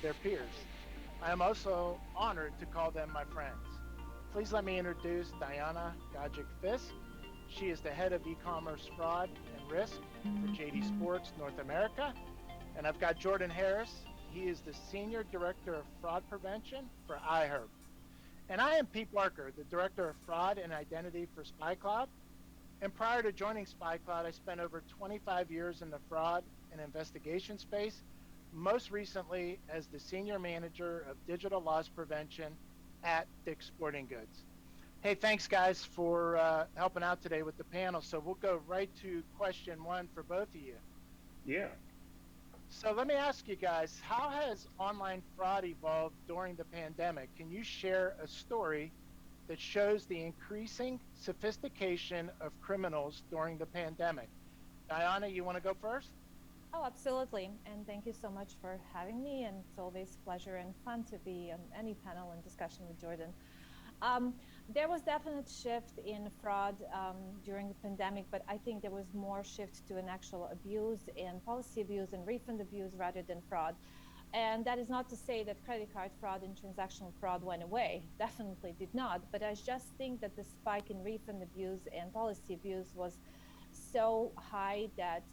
their peers. I am also honored to call them my friends. Please let me introduce Diana Gogic Fisk. She is the head of e-commerce fraud and risk for JD Sports North America. And I've got Jordan Harris. He is the senior director of fraud prevention for iHerb. And I am Pete Barker, the director of fraud and identity for SpyCloud. And prior to joining SpyCloud, I spent over 25 years in the fraud and investigation space, most recently as the senior manager of digital loss prevention at Dick's Sporting Goods. Hey, thanks guys for helping out today with the panel. So we'll go right to question one for both of you. Yeah. So let me ask you guys, how has online fraud evolved during the pandemic? Can you share a story that shows the increasing sophistication of criminals during the pandemic? Diana, you want to go first? Oh, absolutely. And thank you so much for having me. And it's always a pleasure and fun to be on any panel and discussion with Jordan. There was definite shift in fraud during the pandemic, but I think there was more shift to an actual abuse and policy abuse and refund abuse rather than fraud. And that is not to say that credit card fraud and transactional fraud went away. Definitely did not. But I just think that the spike in refund abuse and policy abuse was so high that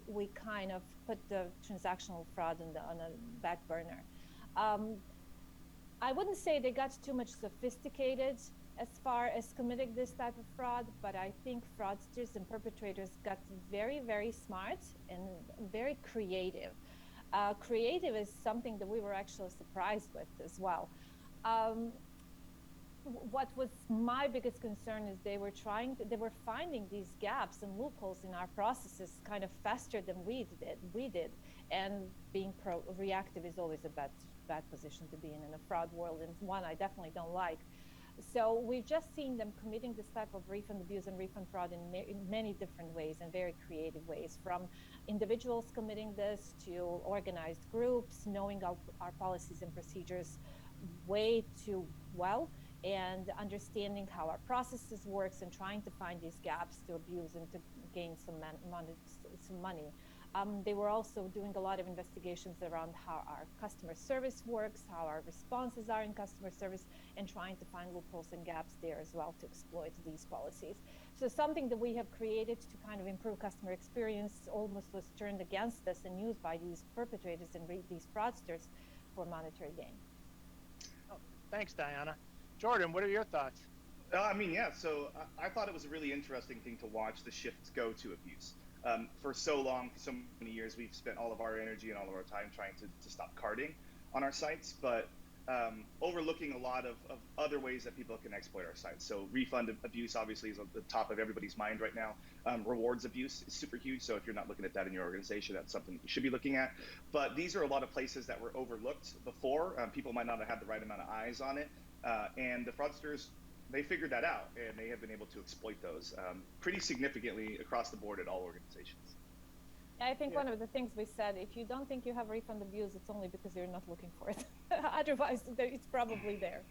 we kind of put the transactional fraud on a back burner. Um, I wouldn't say they got too much sophisticated as far as committing this type of fraud, but I think fraudsters and perpetrators got very, very smart and very creative. Creative is something that we were actually surprised with as well. Um, what was my biggest concern is they were finding these gaps and loopholes in our processes kind of faster than we did. And being reactive is always a bad position to be in a fraud world, and one I definitely don't like. So we've just seen them committing this type of refund abuse and refund fraud in many different ways and very creative ways, from individuals committing this to organized groups, knowing our policies and procedures way too well, and understanding how our processes works and trying to find these gaps to abuse and to gain some money. They were also doing a lot of investigations around how our customer service works, how our responses are in customer service, and trying to find loopholes and gaps there as well to exploit these policies. So something that we have created to kind of improve customer experience almost was turned against us and used by these perpetrators and these fraudsters for monetary gain. Oh, thanks, Diana. Jordan, what are your thoughts? Yeah. So I thought it was a really interesting thing to watch the shift go to abuse. For so long, for so many years, we've spent all of our energy and all of our time trying to stop carding on our sites, but overlooking a lot of other ways that people can exploit our sites. So refund abuse obviously is at the top of everybody's mind right now. Rewards abuse is super huge. So if you're not looking at that in your organization, that's something you should be looking at. But these are a lot of places that were overlooked before. People might not have had the right amount of eyes on it. And the fraudsters, they figured that out, and they have been able to exploit those pretty significantly across the board at all organizations. I think Yeah. one of the things we said, if you don't think you have refund abuse, it's only because you're not looking for it. Otherwise, it's probably there.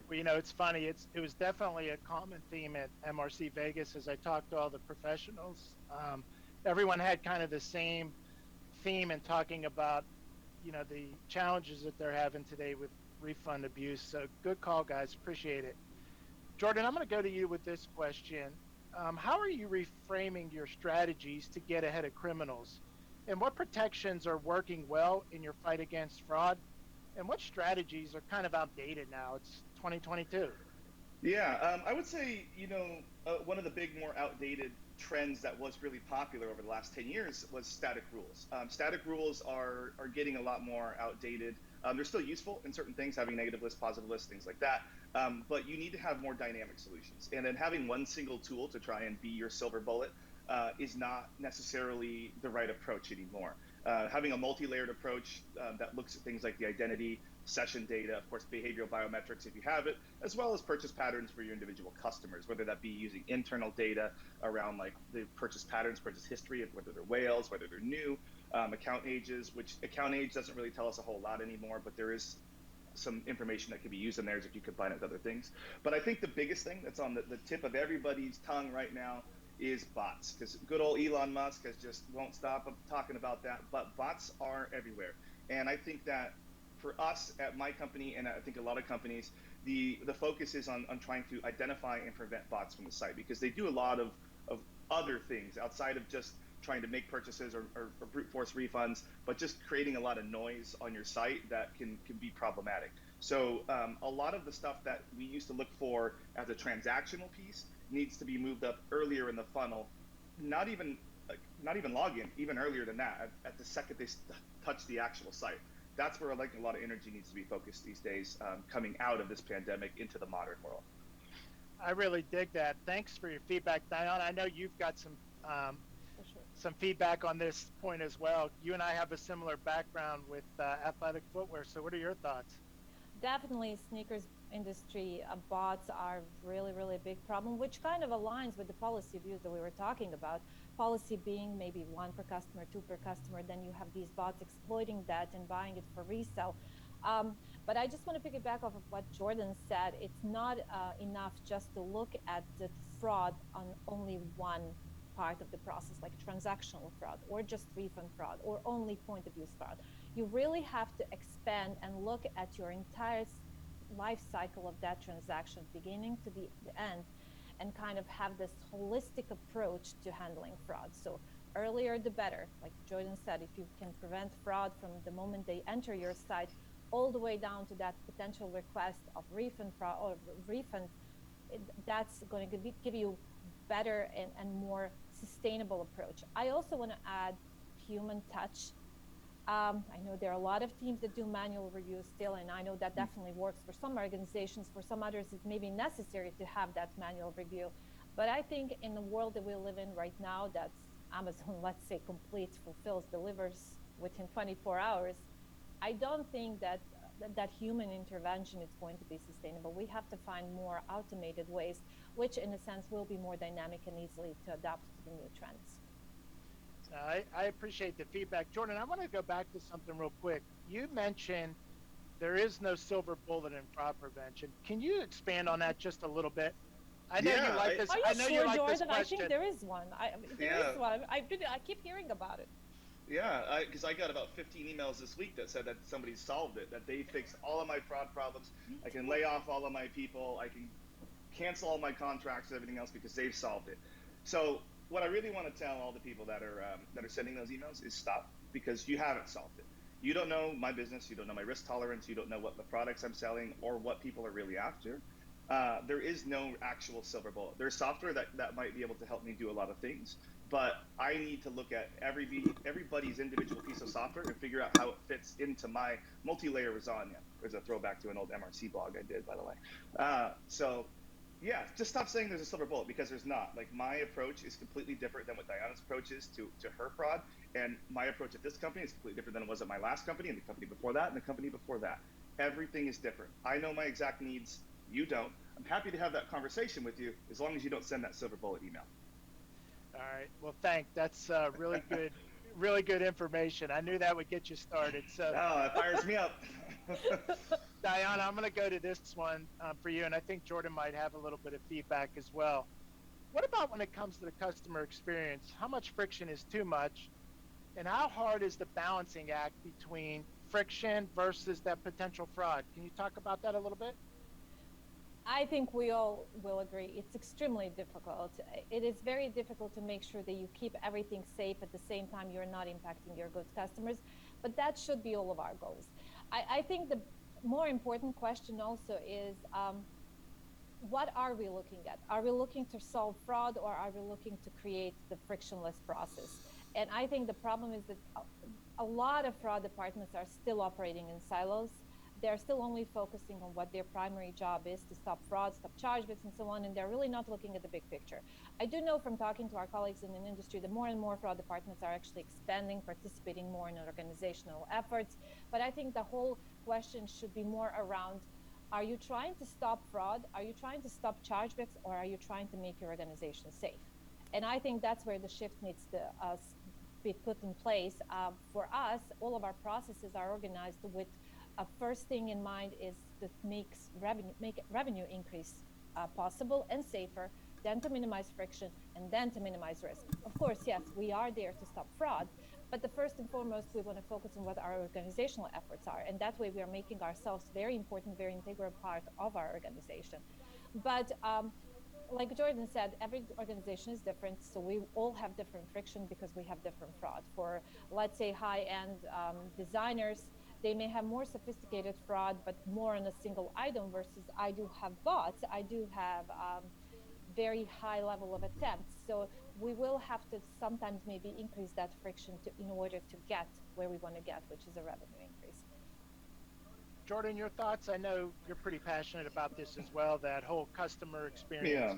Well, it's funny. It was definitely a common theme at MRC Vegas as I talked to all the professionals. Everyone had kind of the same theme in talking about, the challenges that they're having today with refund abuse. So good call, guys. Appreciate it. Jordan, I'm going to go to you with this question. How are you reframing your strategies to get ahead of criminals? And what protections are working well in your fight against fraud? And what strategies are kind of outdated now? It's 2022. Yeah, I would say, one of the big, more outdated trends that was really popular over the last 10 years was static rules. Static rules are getting a lot more outdated. They're still useful in certain things, having negative lists, positive lists, things like that. But you need to have more dynamic solutions. And then having one single tool to try and be your silver bullet is not necessarily the right approach anymore. Having a multi-layered approach that looks at things like the identity, session data, of course, behavioral biometrics if you have it, as well as purchase patterns for your individual customers, whether that be using internal data around like the purchase patterns, purchase history, of whether they're whales, whether they're new, account ages, which account age doesn't really tell us a whole lot anymore, but there is some information that can be used in there if you combine it with other things. But I think the biggest thing that's on the tip of everybody's tongue right now is bots, because good old Elon Musk has just won't stop talking about that. But bots are everywhere, and I think that for us at my company, and I think a lot of companies, the focus is on trying to identify and prevent bots from the site, because they do a lot of other things outside of just trying to make purchases or brute force refunds, but just creating a lot of noise on your site that can be problematic. So a lot of the stuff that we used to look for as a transactional piece needs to be moved up earlier in the funnel, not even login, even earlier than that, at the second they touch the actual site. That's where like a lot of energy needs to be focused these days, coming out of this pandemic into the modern world. I really dig that. Thanks for your feedback, Diana. I know you've got some feedback on this point as well. You and I have a similar background with athletic footwear. So what are your thoughts? Definitely, sneakers industry bots are really a big problem, which kind of aligns with the policy views that we were talking about. Policy being maybe 1 per customer, 2 per customer, then you have these bots exploiting that and buying it for resale. But I just want to piggyback off of what Jordan said. It's not enough just to look at the fraud on only one part of the process, like transactional fraud or just refund fraud or only point of use fraud. You really have to expand and look at your entire life cycle of that transaction, beginning to the end, and kind of have this holistic approach to handling fraud. So earlier the better. Like Jordan said, if you can prevent fraud from the moment they enter your site all the way down to that potential request of refund fraud or refund, that's going to give you better and more sustainable approach. I also want to add human touch. I know there are a lot of teams that do manual reviews still, and I know that definitely works for some organizations. For some others, it may be necessary to have that manual review. But I think in the world that we live in right now, that's Amazon, let's say, completes, fulfills, delivers within 24 hours, I don't think that human intervention is going to be sustainable. We have to find more automated ways, which in a sense will be more dynamic and easily to adapt to the new trends. I appreciate the feedback. Jordan, I want to go back to something real quick. You mentioned there is no silver bullet in fraud prevention. Can you expand on that just a little bit? I know you like this. Are you I know sure, you like Jordan? this question. I think there is one. There is one. I keep hearing about it. Yeah, because I got about 15 emails this week that said that somebody solved it, that they fixed all of my fraud problems. I can lay off all of my people. I can cancel all my contracts and everything else because they've solved it. So what I really want to tell all the people that are sending those emails is stop, because you haven't solved it. You don't know my business. You don't know my risk tolerance. You don't know what the products I'm selling or what people are really after. There is no actual silver bullet. There's software that might be able to help me do a lot of things, but I need to look at everybody's individual piece of software and figure out how it fits into my multi-layer lasagna. There's a throwback to an old MRC blog I did, by the way. So yeah, just stop saying there's a silver bullet, because there's not. Like, my approach is completely different than what Diana's approach is to her fraud, and my approach at this company is completely different than it was at my last company and the company before that and the company before that. Everything is different. I know my exact needs. You don't. I'm happy to have that conversation with you as long as you don't send that silver bullet email. All right. Well, that's really good information. I knew that would get you started. So it fires me up. Diana, I'm going to go to this one for you, and I think Jordan might have a little bit of feedback as well. What about when it comes to the customer experience? How much friction is too much, and how hard is the balancing act between friction versus that potential fraud? Can you talk about that a little bit? I think we all will agree it's extremely difficult. It is very difficult to make sure that you keep everything safe at the same time you're not impacting your good customers, but that should be all of our goals. I think the more important question also is, what are we looking at? Are we looking to solve fraud, or are we looking to create the frictionless process? And I think the problem is that a lot of fraud departments are still operating in silos. They're still only focusing on what their primary job is, to stop fraud, stop chargebacks, and so on, and they're really not looking at the big picture. I do know from talking to our colleagues in the industry that more and more fraud departments are actually expanding, participating more in organizational efforts. But I think the whole question should be more around, are you trying to stop fraud? Are you trying to stop chargebacks? Or are you trying to make your organization safe? And I think that's where the shift needs to be put in place. For us, all of our processes are organized with first thing in mind is that make revenue increase possible and safer, then to minimize friction, and then to minimize risk. Of course, yes, we are there to stop fraud, But the first and foremost, we want to focus on what our organizational efforts are. And that way we are making ourselves very important, very integral part of our organization. But like Jordan said, every organization is different. So we all have different friction because we have different fraud. For, let's say, high-end designers, they may have more sophisticated fraud, but more on a single item versus I do have bots. I do have very high level of attempts. So we will have to sometimes maybe increase that friction in order to get where we want to get, which is a revenue increase. Jordan, your thoughts? I know you're pretty passionate about this as well, that whole customer experience. Yeah.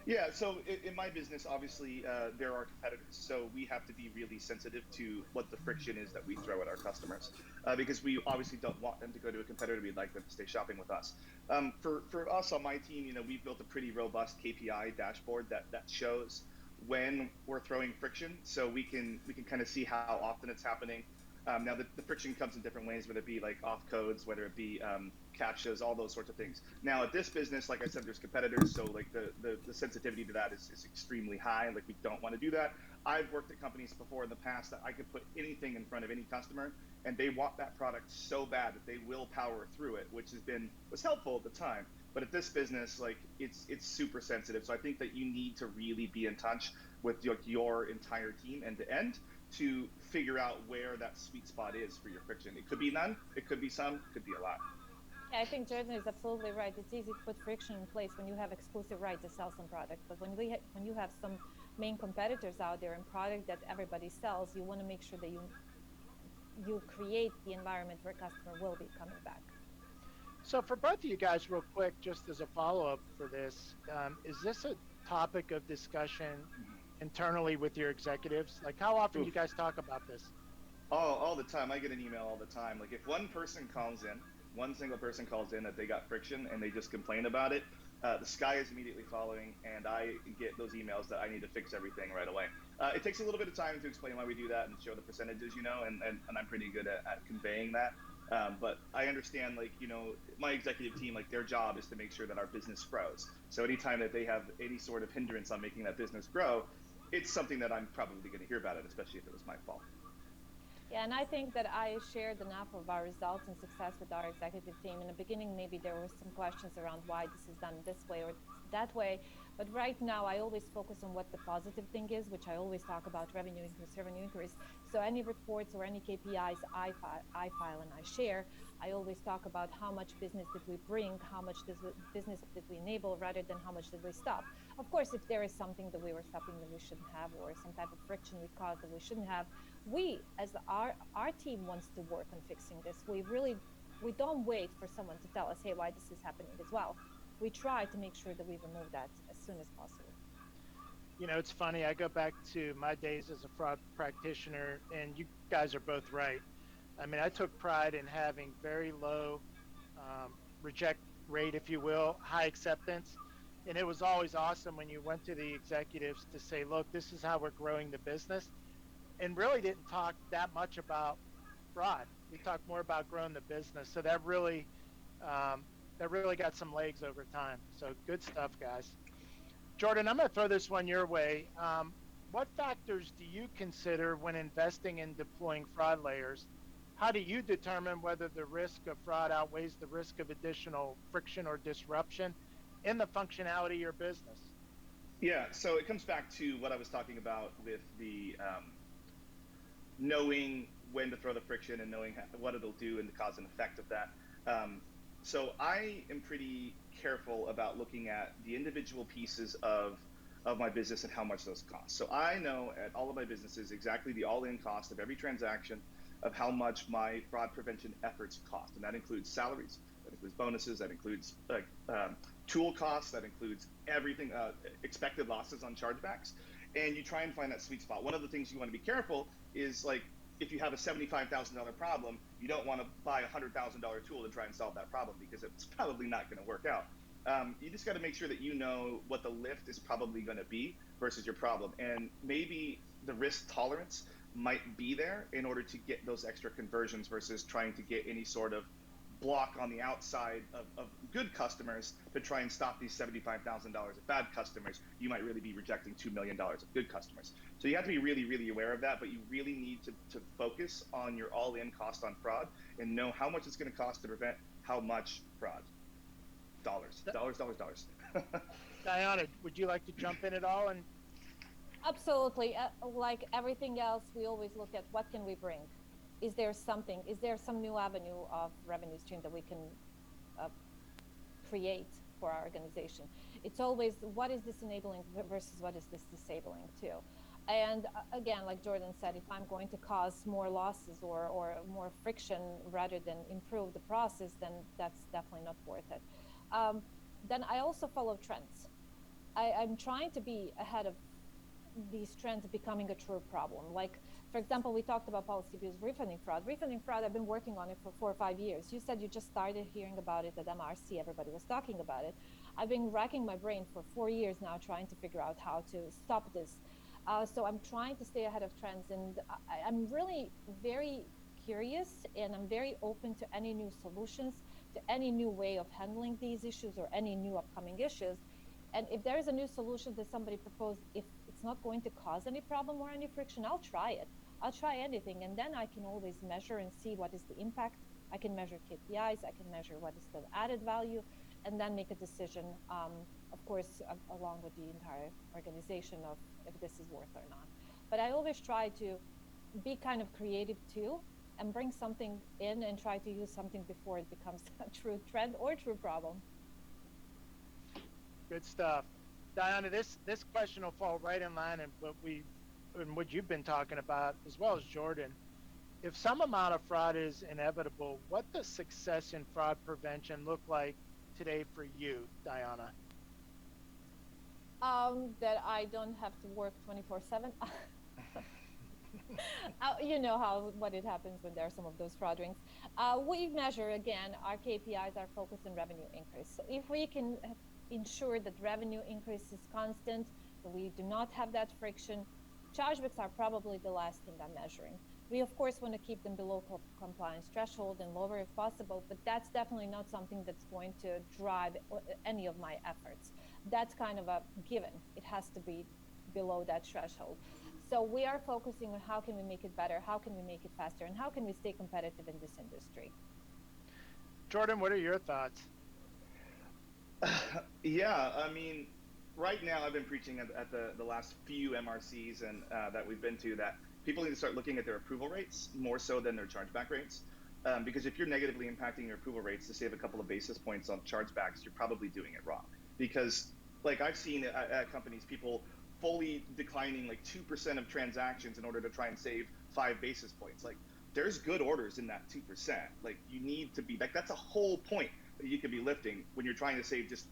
Yeah, so in my business, obviously, there are competitors. So we have to be really sensitive to what the friction is that we throw at our customers, because we obviously don't want them to go to a competitor. We'd like them to stay shopping with us. For us on my team, we've built a pretty robust KPI dashboard that shows when we're throwing friction, so we can kind of see how often it's happening. Now, the friction comes in different ways, whether it be like off codes, whether it be captchas, all those sorts of things. Now, at this business, like I said, there's competitors, so like the sensitivity to that is extremely high. Like, we don't want to do that. I've worked at companies before in the past that I could put anything in front of any customer, and they want that product so bad that they will power through it, which was helpful at the time. But at this business, like it's super sensitive. So I think that you need to really be in touch with your entire team end to end to figure out where that sweet spot is for your friction. It could be none, it could be some, it could be a lot. Yeah, I think Jordan is absolutely right. It's easy to put friction in place when you have exclusive right to sell some product. But when you have some main competitors out there and product that everybody sells, you want to make sure that you create the environment where customer will be coming back. So for both of you guys, real quick, just as a follow-up for this, is this a topic of discussion internally with your executives? Like, how often do you guys talk about this? All the time. I get an email all the time. Like, if one single person calls in that they got friction and they just complain about it, the sky is immediately following, and I get those emails that I need to fix everything right away. It takes a little bit of time to explain why we do that and show the percentages, and I'm pretty good at conveying that. But I understand, like, my executive team, like, their job is to make sure that our business grows. So anytime that they have any sort of hindrance on making that business grow, it's something that I'm probably going to hear about it, especially if it was my fault. Yeah, and I think that I shared enough of our results and success with our executive team. In the beginning, maybe there were some questions around why this is done this way or that way. But right now, I always focus on what the positive thing is, which I always talk about revenue increase. So any reports or any KPIs I file and I share, I always talk about how much business did we bring, how much business did we enable, rather than how much did we stop. Of course, if there is something that we were stopping that we shouldn't have, or some type of friction we caused that we shouldn't have, we, as our team, wants to work on fixing this. We don't wait for someone to tell us, hey, why this is happening as well. We try to make sure that we remove that as soon as possible. It's funny. I go back to my days as a fraud practitioner, and you guys are both right. I mean, I took pride in having very low reject rate, if you will, high acceptance. And it was always awesome when you went to the executives to say, look, this is how we're growing the business. And really didn't talk that much about fraud. We talked more about growing the business. So that really got some legs over time. So good stuff, guys. Jordan, I'm going to throw this one your way. What factors do you consider when investing in deploying fraud layers? How do you determine whether the risk of fraud outweighs the risk of additional friction or disruption in the functionality of your business? Yeah, so it comes back to what I was talking about with the knowing when to throw the friction and knowing what it'll do and the cause and effect of that. So I am pretty careful about looking at the individual pieces of my business and how much those cost. So I know at all of my businesses exactly the all-in cost of every transaction, of how much my fraud prevention efforts cost. And that includes salaries, that includes bonuses, that includes tool costs, that includes everything, expected losses on chargebacks. And you try and find that sweet spot. One of the things you want to be careful is, like, if you have a $75,000 problem, you don't want to buy a $100,000 tool to try and solve that problem, because it's probably not going to work out. You just got to make sure that you know what the lift is probably going to be versus your problem. And maybe the risk tolerance might be there in order to get those extra conversions versus trying to get any sort of block on the outside of good customers to try and stop these $75,000 of bad customers, you might really be rejecting $2 million of good customers. So you have to be really, really aware of that, but you really need to focus on your all-in cost on fraud and know how much it's going to cost to prevent how much fraud. Dollars. Diana, would you like to jump in at all? And Absolutely. Like everything else, we always look at what can we bring. Is there some new avenue of revenue stream that we can create for our organization? It's always what is this enabling versus what is this disabling too. And again, like Jordan said, if I'm going to cause more losses or more friction rather than improve the process, then that's definitely not worth it. Then I also follow trends. I'm trying to be ahead of these trends becoming a true problem. Like, for example, we talked about policy abuse, refunding fraud. Refunding fraud, I've been working on it for 4 or 5 years. You said you just started hearing about it at MRC. Everybody was talking about it. I've been racking my brain for 4 years now trying to figure out how to stop this. So I'm trying to stay ahead of trends, and I'm really very curious, and I'm very open to any new solutions, to any new way of handling these issues or any new upcoming issues. And if there is a new solution that somebody proposed, if it's not going to cause any problem or any friction, I'll try it. I'll try anything. And then I can always measure and see what is the impact. I can measure KPIs. I can measure what is the added value, and then make a decision, of course, along with the entire organization of if this is worth or not. But I always try to be kind of creative too, and bring something in and try to use something before it becomes a true trend or true problem. good stuff. Diana, this question will fall right in line and what you've been talking about, as well as Jordan. If some amount of fraud is inevitable, what does success in fraud prevention look like today for you, Diana? That I don't have to work 24/7. You know what it happens when there are some of those fraud rings. We measure, again, our KPIs are focused on revenue increase. So if we can ensure that revenue increase is constant, that we do not have that friction, chargebacks are probably the last thing I'm measuring. We, of course, want to keep them below compliance threshold and lower if possible, but that's definitely not something that's going to drive any of my efforts. That's kind of a given. It has to be below that threshold. So we are focusing on how can we make it better, how can we make it faster, and how can we stay competitive in this industry. Jordan, what are your thoughts? Yeah, I mean, right now I've been preaching at the last few MRCs and that we've been to that people need to start looking at their approval rates more so than their chargeback rates. Because if you're negatively impacting your approval rates to save a couple of basis points on chargebacks, you're probably doing it wrong. Because like I've seen at companies, people fully declining like 2% of transactions in order to try and save 5 basis points. Like there's good orders in that 2%. Like you need to be like, that's a whole point that you could be lifting when you're trying to save just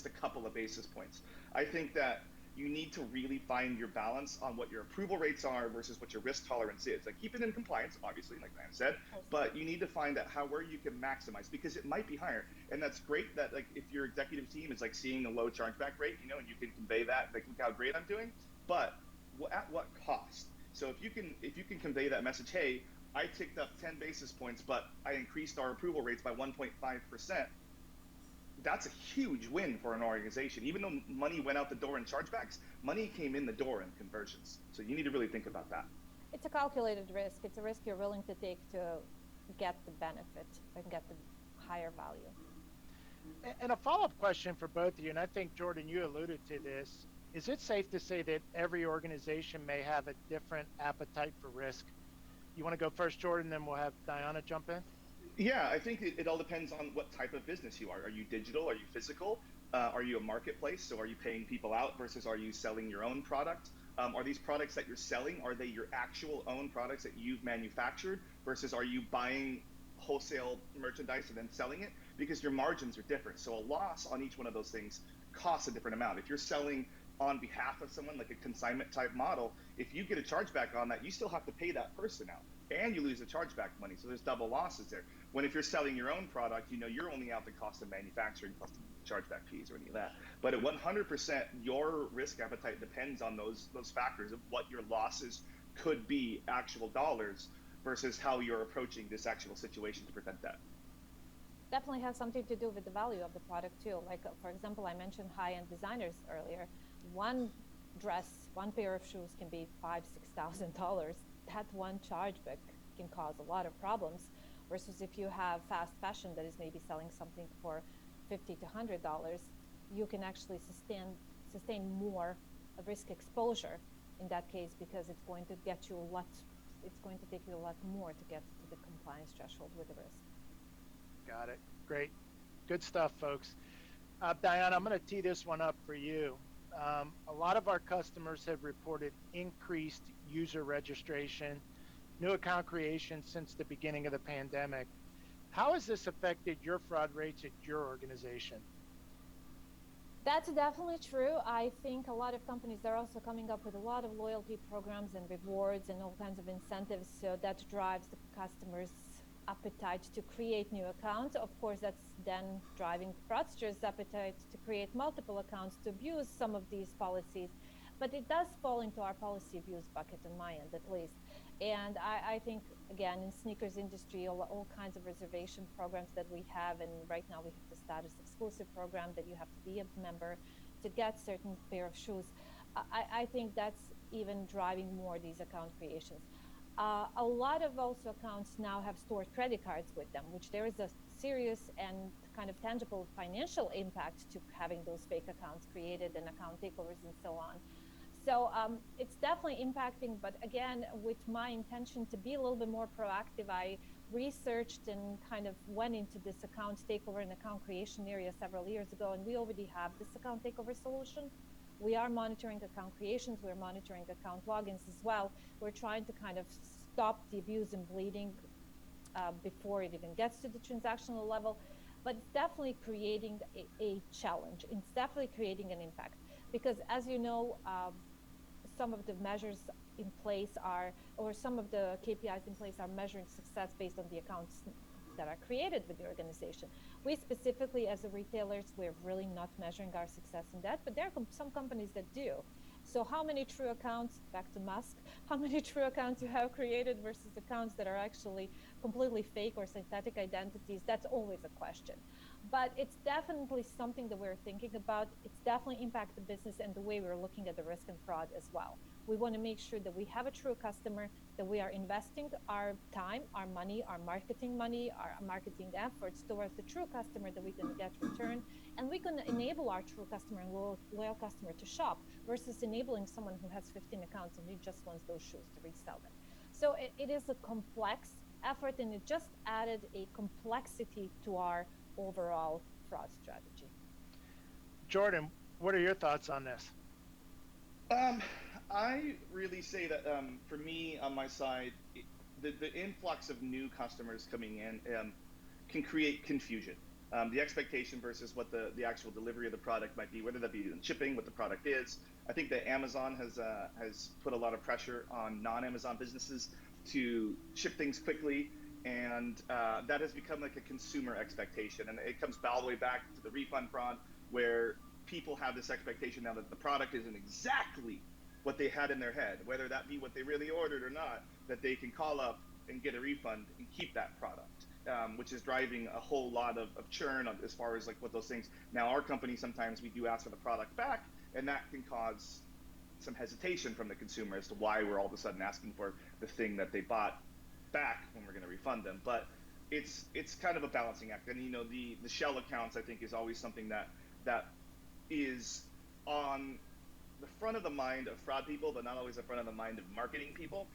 a couple of basis points. I think that you need to really find your balance on what your approval rates are versus what your risk tolerance is. Like keep it in compliance, obviously, like Diana said, but you need to find out where you can maximize, because it might be higher. And that's great that like if your executive team is like seeing a low chargeback rate, you know, and you can convey that, like look how great I'm doing, but at what cost? So if you can convey that message, hey, I ticked up 10 basis points, but I increased our approval rates by 1.5%. That's a huge win for an organization. Even though money went out the door in chargebacks, money came in the door in conversions. So you need to really think about that. It's a calculated risk. It's a risk you're willing to take to get the benefit and get the higher value. And a follow-up question for both of you, and I think, Jordan, you alluded to this. Is it safe to say that every organization may have a different appetite for risk? You want to go first, Jordan, then we'll have Diana jump in? Yeah, I think it all depends on what type of business you are. Are you digital? Are you physical? Are you a marketplace? So are you paying people out versus are you selling your own product? Are these products that you're selling, are they your actual own products that you've manufactured versus are you buying wholesale merchandise and then selling it? Because your margins are different. So a loss on each one of those things costs a different amount. If you're selling on behalf of someone, like a consignment type model, if you get a chargeback on that, you still have to pay that person out and you lose the chargeback money. So there's double losses there. When if you're selling your own product, you know, you're only out the cost of manufacturing plus the chargeback fees or any of that. But at 100%, your risk appetite depends on those factors of what your losses could be, actual dollars, versus how you're approaching this actual situation to prevent that. definitely has something to do with the value of the product too. Like, for example, I mentioned high-end designers earlier. One dress, one pair of shoes can be $5,000, $6,000. That one chargeback can cause a lot of problems. Versus if you have fast fashion that is maybe selling something for $50 to $100, you can actually sustain more risk exposure in that case, because it's going to get you a lot. It's going to take you a lot more to get to the compliance threshold with the risk. Got it. Great. Good stuff, folks. Diana, I'm going to tee this one up for you. A lot of our customers have reported increased user registration, new account creation since the beginning of the pandemic. How has this affected your fraud rates at your organization? That's definitely true. I think a lot of companies are also coming up with a lot of loyalty programs and rewards and all kinds of incentives. So that drives the customers' appetite to create new accounts. Of course, that's then driving fraudsters' appetite to create multiple accounts to abuse some of these policies. But it does fall into our policy abuse bucket on my end, at least. And I think, again, in sneakers industry, all kinds of reservation programs that we have, and right now we have the status exclusive program that you have to be a member to get certain pair of shoes. I think that's even driving more these account creations. A lot of also accounts now have stored credit cards with them, which there is a serious and kind of tangible financial impact to having those fake accounts created and account takeovers and so on. So it's definitely impacting, but again, with my intention to be a little bit more proactive, I researched and kind of went into this account takeover and account creation area several years ago, and we already have this account takeover solution. We are monitoring account creations, we're monitoring account logins as well. We're trying to kind of stop the abuse and bleeding before it even gets to the transactional level, but it's definitely creating a challenge. It's definitely creating an impact, because as you know, some of the measures in place are, or some of the KPIs in place are measuring success based on the accounts that are created with the organization. We specifically, as a retailers, we're really not measuring our success in that, but there are some companies that do. So how many true accounts, back to Musk, how many true accounts you have created versus accounts that are actually completely fake or synthetic identities, that's always a question. But it's definitely something that we're thinking about. It's definitely impact the business and the way we're looking at the risk and fraud as well. We want to make sure that we have a true customer, that we are investing our time, our money, our marketing money, our marketing efforts towards the true customer that we can get return, and we can enable our true customer and loyal customer to shop versus enabling someone who has 15 accounts and he just wants those shoes to resell them. So it is a complex effort, and it just added a complexity to our overall fraud strategy. Jordan, what are your thoughts on this? I really say that for me, on my side, the influx of new customers coming in can create confusion. The expectation versus what the actual delivery of the product might be, whether that be in shipping, what the product is. I think that Amazon has put a lot of pressure on non-Amazon businesses to ship things quickly, and that has become like a consumer expectation. And it comes all the way back to the refund fraud, where people have this expectation now that the product isn't exactly what they had in their head, whether that be what they really ordered or not, that they can call up and get a refund and keep that product, which is driving a whole lot of churn as far as like what those things. Now, our company, sometimes we do ask for the product back, and that can cause some hesitation from the consumer as to why we're all of a sudden asking for the thing that they bought back when we're going to refund them. But it's kind of a balancing act. And the shell accounts, I think, is always something that is on the front of the mind of fraud people, but not always the front of the mind of marketing people.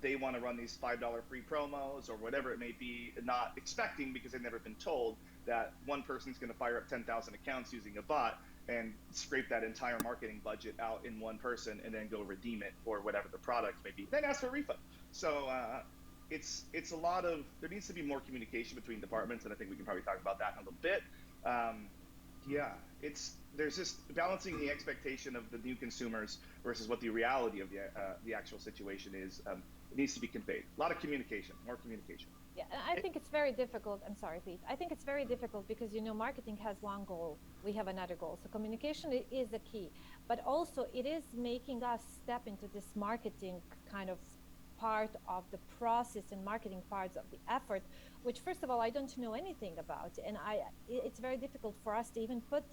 They want to run these $5 free promos or whatever it may be, not expecting, because they've never been told, that one person's going to fire up 10,000 accounts using a bot and scrape that entire marketing budget out in one person and then go redeem it for whatever the product may be, then ask for a refund. So it's a lot of, there needs to be more communication between departments, and I think we can probably talk about that in a little bit. There's just balancing the expectation of the new consumers versus what the reality of the actual situation is. It needs to be conveyed. A lot of communication, more communication. Yeah, I think it's very difficult. I'm sorry, Pete. I think it's very difficult because, marketing has one goal. We have another goal. So communication is the key. But also it is making us step into this marketing kind of part of the process and marketing parts of the effort, which first of all, I don't know anything about. And it's very difficult for us to even put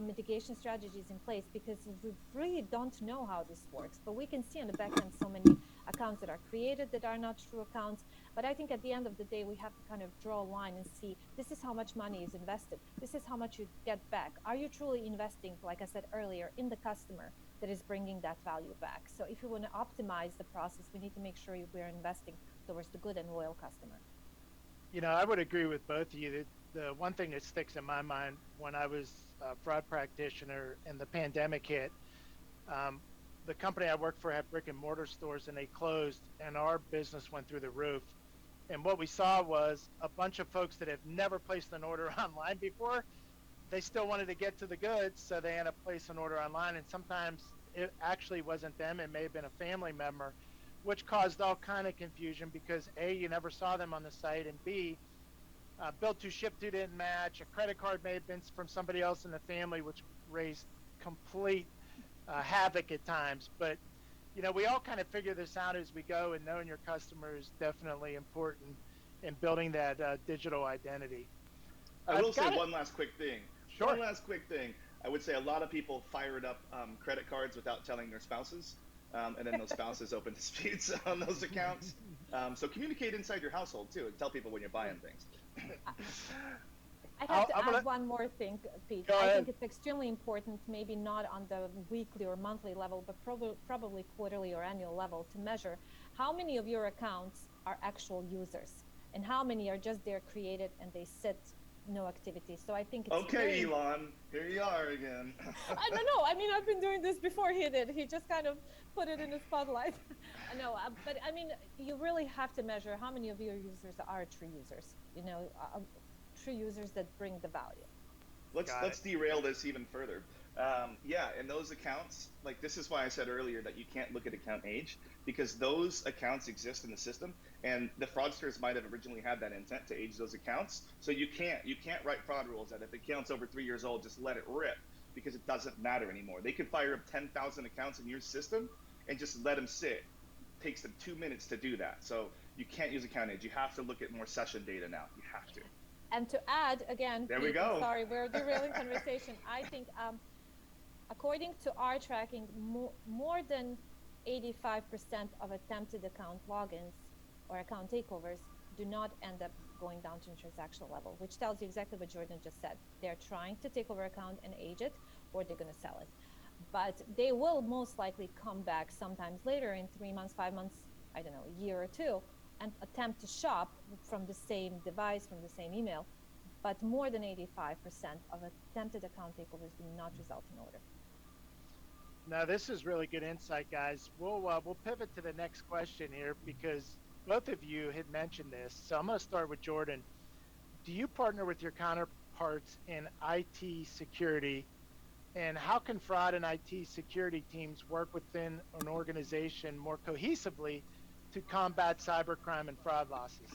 mitigation strategies in place because we really don't know how this works. But we can see on the back end so many accounts that are created that are not true accounts. But I think at the end of the day, we have to kind of draw a line and see, this is how much money is invested. This is how much you get back. Are you truly investing, like I said earlier, in the customer that is bringing that value back? So if you want to optimize the process, we need to make sure we're investing towards the good and loyal customer. You know, I would agree with both of you. That the one thing that sticks in my mind when I was a fraud practitioner and the pandemic hit, the company I worked for had brick and mortar stores and they closed and our business went through the roof. And what we saw was a bunch of folks that have never placed an order online before, they still wanted to get to the goods, so they ended up placing an order online. And sometimes it actually wasn't them, it may have been a family member, which caused all kind of confusion because A, you never saw them on the site, and B, bill to ship to didn't match. A credit card may have been from somebody else in the family, which raised complete havoc at times. But you know, we all kind of figure this out as we go, and knowing your customer is definitely important in building that digital identity. I will say one last quick thing. Sure. One last quick thing. I would say a lot of people fired up credit cards without telling their spouses, and then those spouses open disputes on those accounts. So communicate inside your household too, and tell people when you're buying things. I have to add one more thing, Pete. Go I ahead. think it's extremely important, maybe not on the weekly or monthly level, but probably quarterly or annual level, to measure how many of your accounts are actual users and how many are just there created and they sit, no activity. So I think it's okay, Elon, here you are again. I don't know. I mean, I've been doing this before he did. He just kind of put it in the spotlight. I know, but I mean, you really have to measure how many of your users are true users. You know, true users that bring the value. Let's derail this even further. Yeah, and those accounts, like this is why I said earlier that you can't look at account age, because those accounts exist in the system, and the fraudsters might have originally had that intent to age those accounts. So you can't write fraud rules that if the account's over 3 years old, just let it rip, because it doesn't matter anymore. They could fire up 10,000 accounts in your system and just let them sit. It takes them 2 minutes to do that. So you can't use account age. You have to look at more session data now. You have to. And to add, again, there we go. Sorry, we're derailing conversation. I think, according to our tracking, more than 85% of attempted account logins or account takeovers do not end up going down to transactional level, which tells you exactly what Jordan just said. They're trying to take over account and age it, or they're going to sell it. But they will most likely come back sometimes later in 3 months, 5 months, I don't know, a year or two, and attempt to shop from the same device, from the same email. But more than 85% of attempted account takeovers do not result in order. Now, this is really good insight, guys. We'll pivot to the next question here because both of you had mentioned this. So I'm going to start with Jordan. Do you partner with your counterparts in IT security? And how can fraud and IT security teams work within an organization more cohesively to combat cybercrime and fraud losses?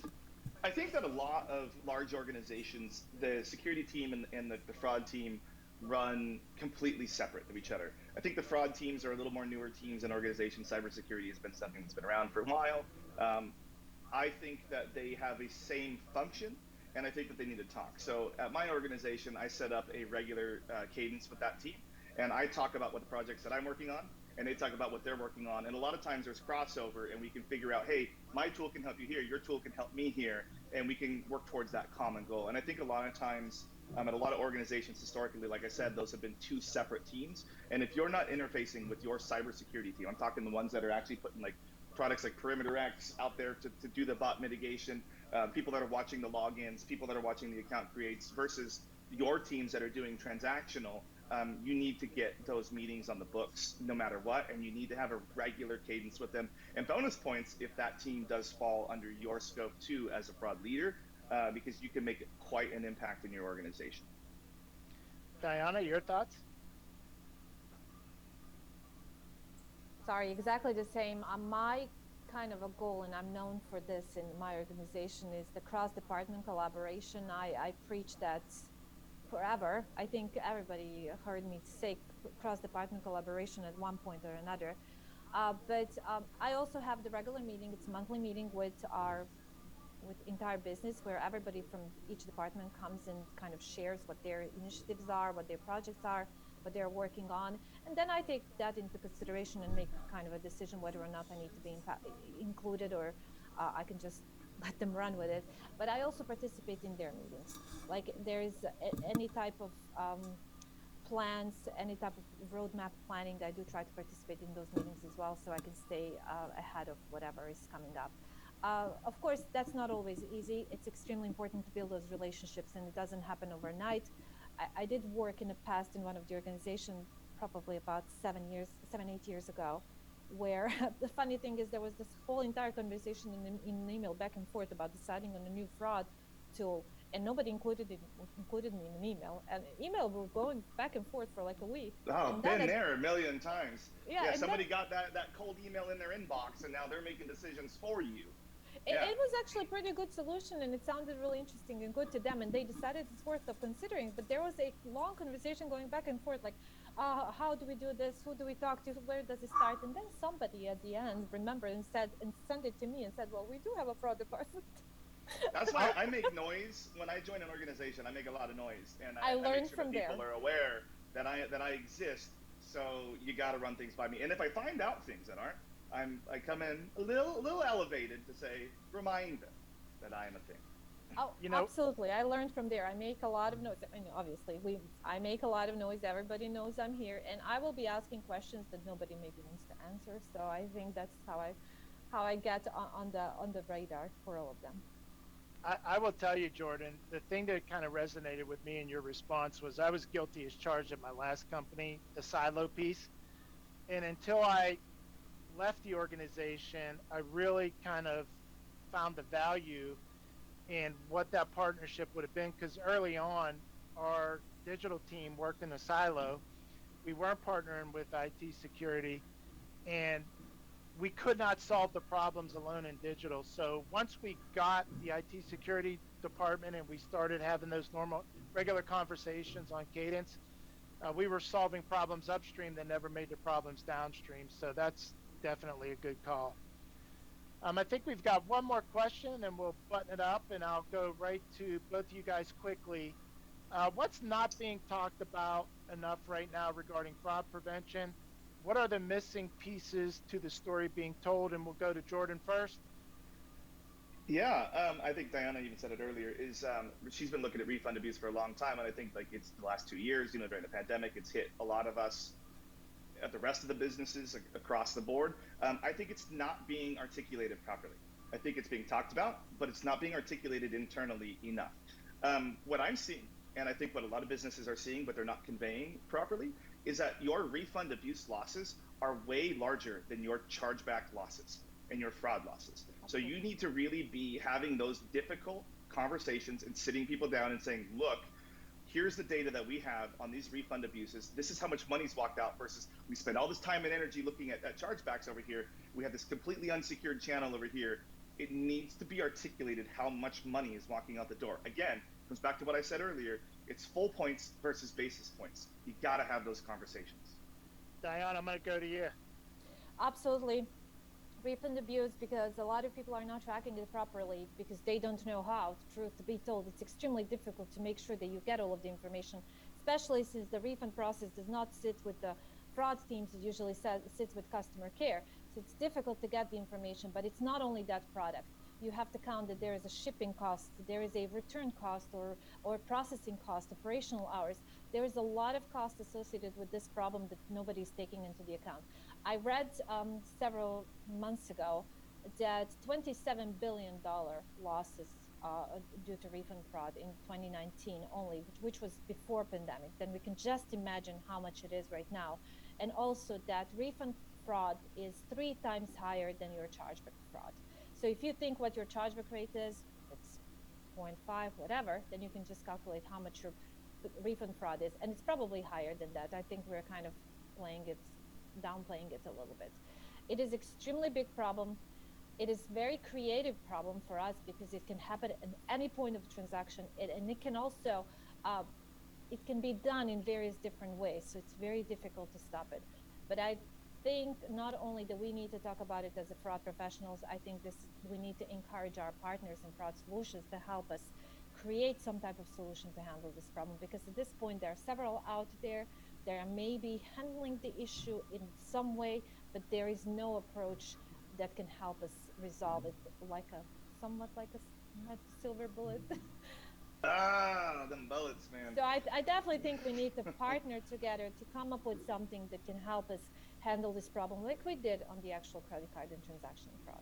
I think that a lot of large organizations, the security team and the fraud team run completely separate of each other. I think the fraud teams are a little more newer teams in organizations. Cybersecurity has been something that's been around for a while. I think that they have a same function, and I think that they need to talk. So at my organization, I set up a regular cadence with that team, and I talk about what the projects that I'm working on, and they talk about what they're working on. And a lot of times there's crossover, and we can figure out, hey, my tool can help you here, your tool can help me here, and we can work towards that common goal. And I think a lot of times at a lot of organizations historically, like I said, those have been two separate teams. And if you're not interfacing with your cybersecurity team, I'm talking the ones that are actually putting like products like Perimeter X out there to do the bot mitigation, people that are watching the logins, people that are watching the account creates, versus your teams that are doing transactional, you need to get those meetings on the books no matter what, and you need to have a regular cadence with them. And bonus points if that team does fall under your scope too as a fraud leader, because you can make quite an impact in your organization. Diana, your thoughts? Sorry, exactly the same. My kind of a goal, and I'm known for this in my organization, is the cross-department collaboration. I preach that forever. I think everybody heard me say cross-department collaboration at one point or another. But I also have the regular meeting. It's a monthly meeting with entire business where everybody from each department comes and kind of shares what their initiatives are, what their projects are, what they're working on. And then I take that into consideration and make kind of a decision whether or not I need to be included, or I can just let them run with it. But I also participate in their meetings. Like there is any type of plans, any type of roadmap planning, I do try to participate in those meetings as well, so I can stay ahead of whatever is coming up. Of course, that's not always easy. It's extremely important to build those relationships, and it doesn't happen overnight. I did work in the past in one of the organizations, probably about 8 years ago, where the funny thing is there was this whole entire conversation in an email back and forth about deciding on a new fraud tool, and nobody included me in an email. And email were going back and forth for like a week. Oh, And been there a million times. Yeah, and somebody got that cold email in their inbox, and now they're making decisions for you. it was actually a pretty good solution, and it sounded really interesting and good to them, and they decided it's worth of considering. But there was a long conversation going back and forth, like, how do we do this? Who do we talk to? Where does it start? And then somebody at the end remembered and sent it to me and said, well, we do have a fraud department. That's why I make noise when I join an organization. I make a lot of noise, and I I learned make sure from that there. people are aware that I exist. So you got to run things by me. And if I find out things that aren't, I come in a little elevated to say, remind them that I am a thing. Oh, absolutely. I learned from there. I make a lot of noise. I mean, obviously, I make a lot of noise. Everybody knows I'm here, and I will be asking questions that nobody maybe wants to answer. So I think that's how I get on the radar for all of them. I will tell you, Jordan, the thing that kind of resonated with me in your response was I was guilty as charged at my last company, the silo piece. And until I left the organization, I really kind of found the value in what that partnership would have been. Because early on, our digital team worked in a silo. We weren't partnering with IT security, and we could not solve the problems alone in digital. So once we got the IT security department and we started having those regular conversations on Cadence, we were solving problems upstream that never made the problems downstream. So that's definitely a good call. I think we've got one more question and we'll button it up, and I'll go right to both of you guys quickly. What's not being talked about enough right now regarding fraud prevention? What are the missing pieces to the story being told? And we'll go to Jordan first. Yeah, I think Diana even said it earlier. She's been looking at refund abuse for a long time, and I think like it's the last 2 years. During the pandemic, it's hit a lot of us, at the rest of the businesses across the board. I think it's not being articulated properly. I think it's being talked about, but it's not being articulated internally enough. What I'm seeing, and I think what a lot of businesses are seeing, but they're not conveying properly, is that your refund abuse losses are way larger than your chargeback losses and your fraud losses. So you need to really be having those difficult conversations and sitting people down and saying, look, here's the data that we have on these refund abuses. This is how much money's walked out versus we spend all this time and energy looking at chargebacks over here. We have this completely unsecured channel over here. It needs to be articulated how much money is walking out the door. Again, comes back to what I said earlier. It's full points versus basis points. You got to have those conversations. Diana, I'm going to go to you. Absolutely. Refund abuse, because a lot of people are not tracking it properly because they don't know how. Truth to be told, it's extremely difficult to make sure that you get all of the information, especially since the refund process does not sit with the fraud teams. It usually sits with customer care. So it's difficult to get the information, but it's not only that product. You have to count that there is a shipping cost, there is a return cost or processing cost, operational hours. There is a lot of cost associated with this problem that nobody's taking into the account. I read several months ago that $27 billion losses due to refund fraud in 2019 only, which was before pandemic. Then we can just imagine how much it is right now. And also that refund fraud is 3 times higher than your chargeback fraud. So if you think what your chargeback rate is, it's 0.5, whatever, then you can just calculate how much your refund fraud is. And it's probably higher than that. I think we're kind of downplaying it a little bit. It is extremely big problem. It is very creative problem for us because it can happen at any point of the transaction. And it can also, it can be done in various different ways. So it's very difficult to stop it. But I think not only that we need to talk about it as a fraud professionals, I think we need to encourage our partners in fraud solutions to help us create some type of solution to handle this problem, because at this point there are several out there that are maybe handling the issue in some way, but there is no approach that can help us resolve it like a somewhat like a silver bullet. Ah, them bullets, man. So I definitely think we need to partner together to come up with something that can help us handle this problem like we did on the actual credit card and transaction fraud.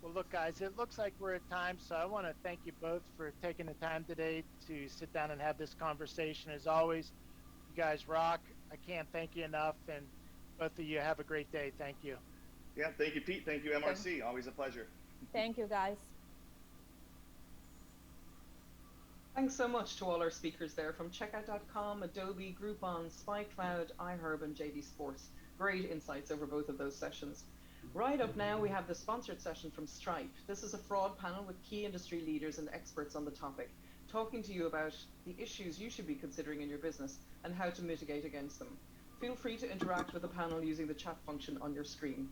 Well, look, guys, it looks like we're at time, so I want to thank you both for taking the time today to sit down and have this conversation. As always, you guys rock. I can't thank you enough, and both of you have a great day. Thank you. Yeah, thank you, Pete. Thank you, MRC. Always a pleasure. Thank you, guys. Thanks so much to all our speakers there from Checkout.com, Adobe, Groupon, SpyCloud, iHerb, and JD Sports. Great insights over both of those sessions. Right up now, we have the sponsored session from Stripe. This is a fraud panel with key industry leaders and experts on the topic, talking to you about the issues you should be considering in your business and how to mitigate against them. Feel free to interact with the panel using the chat function on your screen.